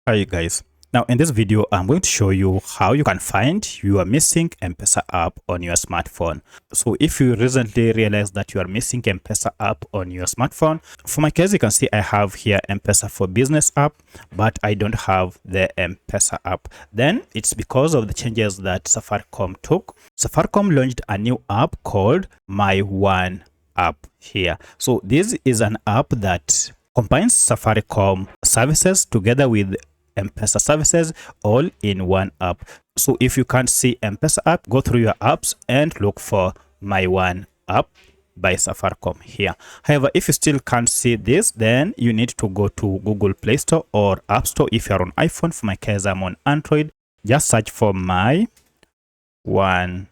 Hi guys. Now in this video, I'm going to show you how you can find your missing M-Pesa app on your smartphone. So if you recently realized that you are missing M-Pesa app on your smartphone, for my case, you can see I have here M-Pesa for Business app, but I don't have the M-Pesa app. Then it's because of the changes that Safaricom took. Safaricom launched a new app called My OneApp here. So this is an app that combines Safaricom services together with M-Pesa services all in one app. So if you can't see M-Pesa app, go through your apps and look for My OneApp by Safaricom here. However, if you still can't see this, then you need to go to Google Play Store or App Store if you're on iPhone. For my case, I'm on Android. Just search for My OneApp,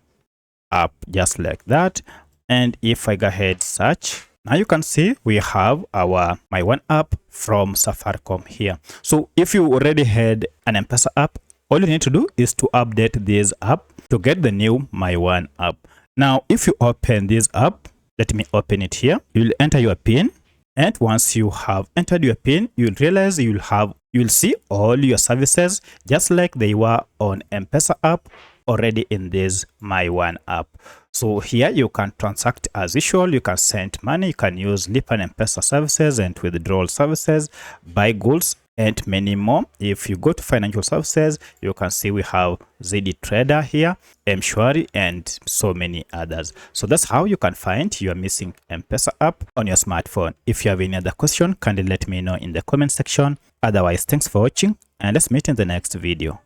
just like that. And if I go ahead search, now you can see we have our My OneApp from Safaricom here. So if you already had an M-Pesa app, all you need to do is to update this app to get the new My OneApp. Now, if you open this app, let me open it here. You'll enter your PIN. And once you have entered your PIN, you'll realize you'll see all your services just like they were on M-Pesa app already in this My OneApp. So here you can transact as usual. You can send money, you can use Lipa and M-Pesa services and withdrawal services, buy goods, and many more. If you go to financial services, you can see we have ZD Trader here, M-Shwari, and so many others. So that's how you can find your missing M-Pesa app on your smartphone. If you have any other question, kindly let me know in the comment section. Otherwise, thanks for watching, and let's meet in the next video.